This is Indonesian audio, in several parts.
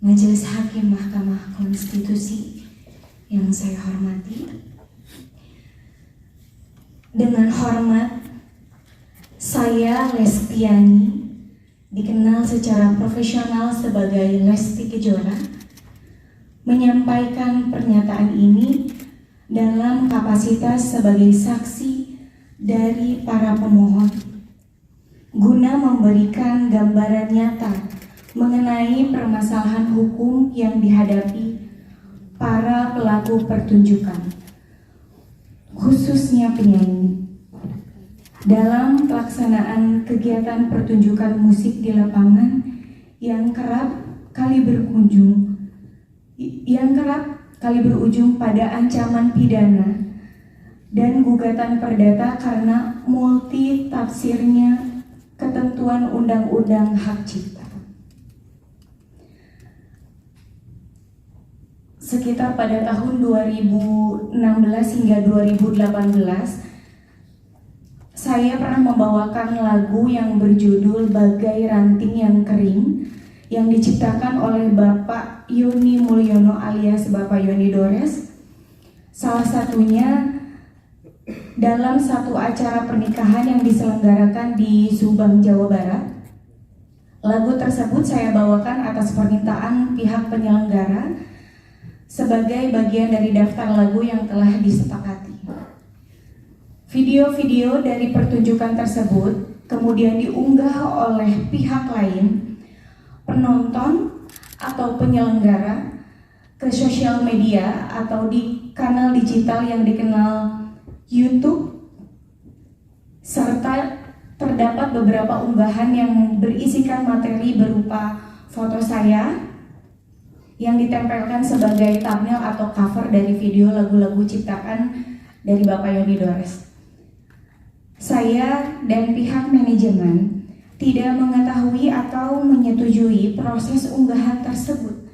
Majelis Hakim Mahkamah Konstitusi yang saya hormati, dengan hormat saya Lestiani, dikenal secara profesional sebagai Lesti Kejora, menyampaikan pernyataan ini dalam kapasitas sebagai saksi dari para pemohon guna memberikan gambaran nyata mengenai permasalahan hukum yang dihadapi para pelaku pertunjukan, khususnya penyanyi, dalam pelaksanaan kegiatan pertunjukan musik di lapangan yang kerap kali berujung pada ancaman pidana dan gugatan perdata karena multi tafsirnya ketentuan Undang-Undang Hak Cipta. Sekitar pada tahun 2016 hingga 2018, saya pernah membawakan lagu yang berjudul Bagai Ranting Yang Kering yang diciptakan oleh Bapak Yoni Mulyono alias Bapak Yoni Dores. Salah satunya dalam satu acara pernikahan yang diselenggarakan di Subang, Jawa Barat. Lagu tersebut saya bawakan atas permintaan pihak penyelenggara sebagai bagian dari daftar lagu yang telah disepakati. Video-video dari pertunjukan tersebut kemudian diunggah oleh pihak lain, penonton atau penyelenggara, ke sosial media atau di kanal digital yang dikenal YouTube, serta terdapat beberapa unggahan yang berisikan materi berupa foto saya yang ditempelkan sebagai thumbnail atau cover dari video lagu-lagu ciptaan dari Bapak Yoni Dores. Saya dan pihak manajemen tidak mengetahui atau menyetujui proses unggahan tersebut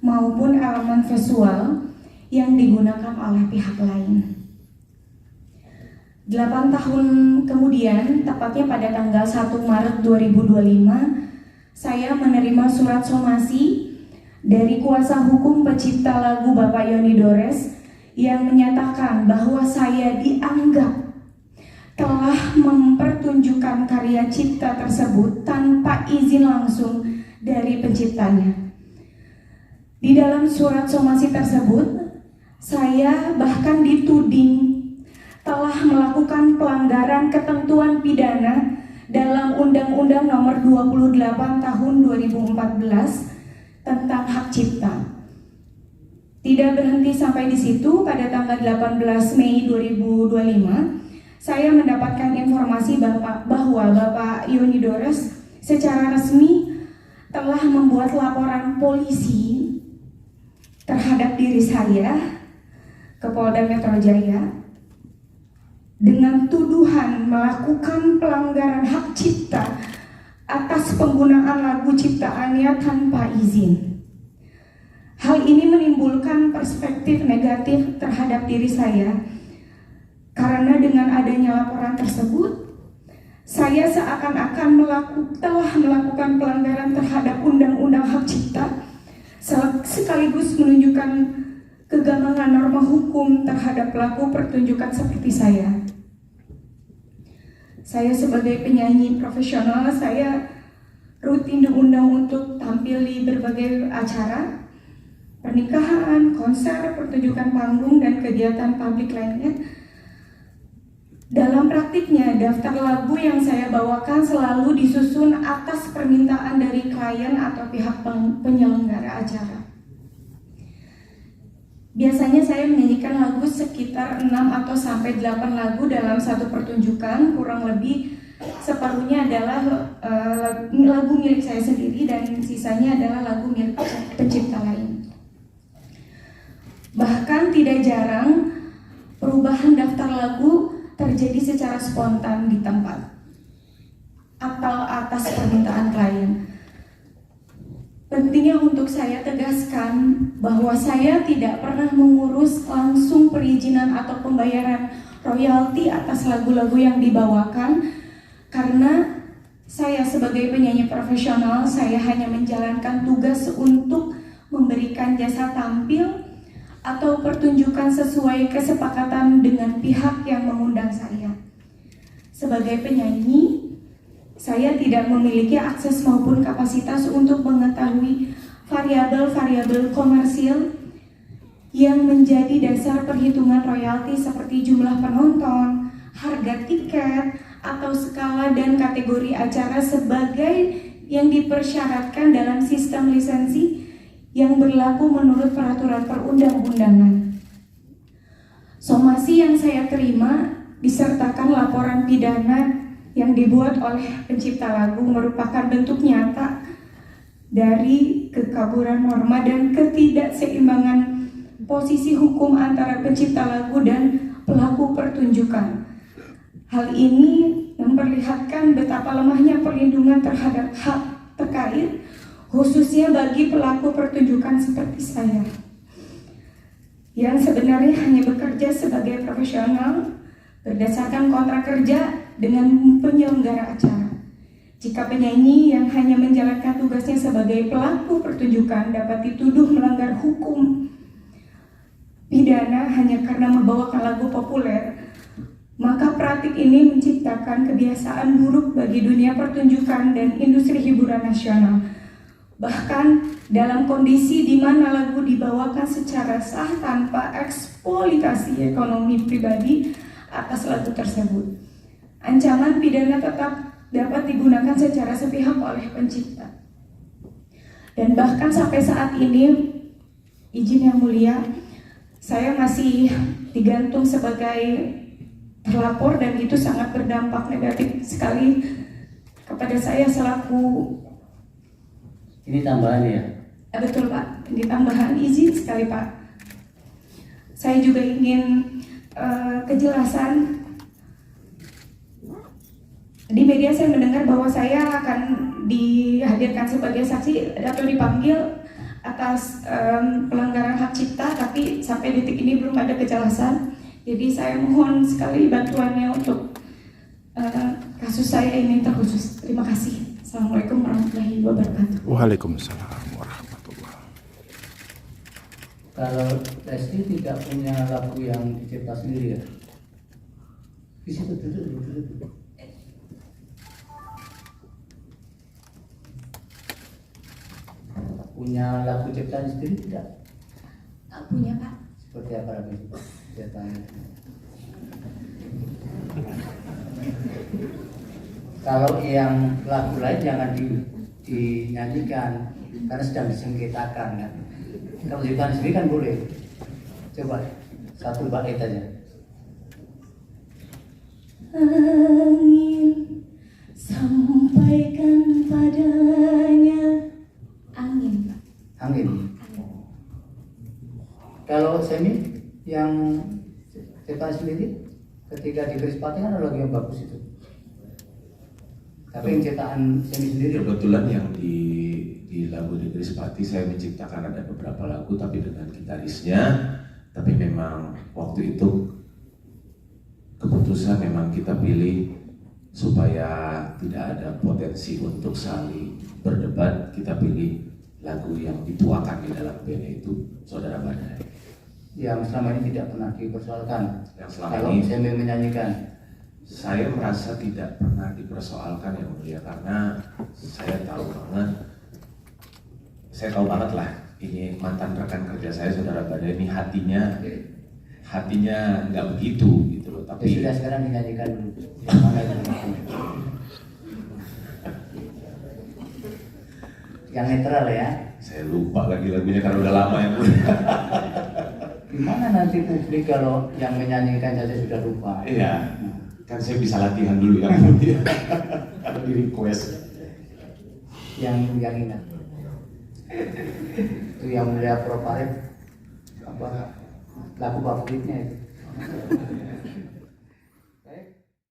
maupun elemen visual yang digunakan oleh pihak lain. 8 tahun kemudian, tepatnya pada tanggal 1 Maret 2025, saya menerima surat somasi dari kuasa hukum pencipta lagu Bapak Yoni Dores yang menyatakan bahwa saya dianggap telah mempertunjukkan karya cipta tersebut tanpa izin langsung dari penciptanya. Di dalam surat somasi tersebut, saya bahkan dituding telah melakukan pelanggaran ketentuan pidana dalam Undang-Undang Nomor 28 Tahun 2014 tentang hak cipta. Tidak berhenti sampai di situ, pada tanggal 18 Mei 2025, saya mendapatkan informasi bahwa Bapak Yoni Dores secara resmi telah membuat laporan polisi terhadap diri saya ke Polda Metro Jaya dengan tuduhan melakukan pelanggaran hak cipta atas penggunaan lagu ciptaannya tanpa izin. Hal ini menimbulkan perspektif negatif terhadap diri saya, karena dengan adanya laporan tersebut, saya seakan-akan telah melakukan pelanggaran terhadap Undang-Undang Hak Cipta, sekaligus menunjukkan kegambangan norma hukum terhadap pelaku pertunjukan seperti saya. Saya sebagai penyanyi profesional, saya rutin diundang untuk tampil di berbagai acara, pernikahan, konser, pertunjukan panggung, dan kegiatan publik lainnya. Dalam praktiknya, daftar lagu yang saya bawakan selalu disusun atas permintaan dari klien atau pihak penyelenggara acara. Biasanya saya menyanyikan lagu sekitar 6 atau sampai 8 lagu dalam satu pertunjukan, kurang lebih separuhnya adalah lagu milik saya sendiri dan sisanya adalah lagu milik pencipta lain. Bahkan tidak jarang perubahan daftar lagu terjadi secara spontan di tempat atau atas permintaan klien. Pentingnya untuk saya tegaskan bahwa saya tidak pernah mengurus langsung perizinan atau pembayaran royalti atas lagu-lagu yang dibawakan, karena saya sebagai penyanyi profesional, saya hanya menjalankan tugas untuk memberikan jasa tampil atau pertunjukan sesuai kesepakatan dengan pihak yang mengundang saya. Sebagai penyanyi, saya tidak memiliki akses maupun kapasitas untuk mengetahui variabel-variabel komersil yang menjadi dasar perhitungan royalti seperti jumlah penonton, harga tiket, atau skala dan kategori acara sebagai yang dipersyaratkan dalam sistem lisensi yang berlaku menurut peraturan perundang-undangan. Somasi yang saya terima disertakan laporan pidana yang dibuat oleh pencipta lagu merupakan bentuk nyata dari kekaburan norma dan ketidakseimbangan posisi hukum antara pencipta lagu dan pelaku pertunjukan. Hal ini memperlihatkan betapa lemahnya perlindungan terhadap hak terkait, khususnya bagi pelaku pertunjukan seperti saya, yang sebenarnya hanya bekerja sebagai profesional berdasarkan kontrak kerja dengan penyelenggara acara. Jika penyanyi yang hanya menjalankan tugasnya sebagai pelaku pertunjukan dapat dituduh melanggar hukum pidana hanya karena membawakan lagu populer, maka praktik ini menciptakan kebiasaan buruk bagi dunia pertunjukan dan industri hiburan nasional. Bahkan dalam kondisi di mana lagu dibawakan secara sah tanpa eksploitasi ekonomi pribadi atas lagu tersebut, ancaman pidana tetap dapat digunakan secara sepihak oleh pencipta. Dan bahkan sampai saat ini, izin yang mulia, saya masih digantung sebagai terlapor dan itu sangat berdampak negatif sekali kepada saya selaku. Ini tambahan ya? Betul Pak, ini tambahan, izin sekali Pak. Saya juga ingin kejelasan. Di media saya mendengar bahwa saya akan dihadirkan sebagai saksi atau dipanggil atas pelanggaran hak cipta, tapi sampai detik ini belum ada kejelasan. Jadi saya mohon sekali bantuannya untuk kasus saya ini terkhusus. Terima kasih. Assalamualaikum warahmatullahi wabarakatuh. Waalaikumsalam warahmatullahi. Kalau Lesti tidak punya lagu yang dicipta sendiri ya? Di situ duduk. Punya lagu ciptaan sendiri tidak? Tak punya Pak. Seperti apa lagu ciptaannya? Kalau yang lagu lain jangan dinyanyikan karena sedang disengketakan kan. Kalau ciptaan sendiri kan boleh. Coba satu bait aja. Angin, sampaikan padanya. Angin Pak. Angin. Kalau Semi yang ciptaan sendiri ketika di Krispati kan ada lagu yang bagus itu. Tapi yang ciptaan Semi sendiri Kebetulan yang di lagu di Krispati saya menciptakan ada beberapa lagu tapi dengan gitarisnya. Tapi memang waktu itu keputusan memang kita pilih supaya tidak ada potensi untuk saling berdebat. Kita pilih lagu yang dituakan di dalam band itu Saudara Badai. Yang selama ini tidak pernah dipersoalkan. Yang selama Kalau ini Semi menyanyikan, saya merasa tidak pernah dipersoalkan yang mulia karena saya tahu banget lah ini mantan rekan kerja saya Saudara Badai ini hatinya nggak begitu gitu loh. Tapi sudah sekarang dinyanyikan dulu. Yang mana itu? Yang netral ya. saya lupa lagi lagunya karena udah lama yang mulia. Gimana nanti publik kalau yang menyanyikan saja sudah lupa? Iya, kan saya bisa latihan dulu yang mulia. Kalau di request. Yang ingat. Itu yang mulia Proparet apa lagu favoritnya itu.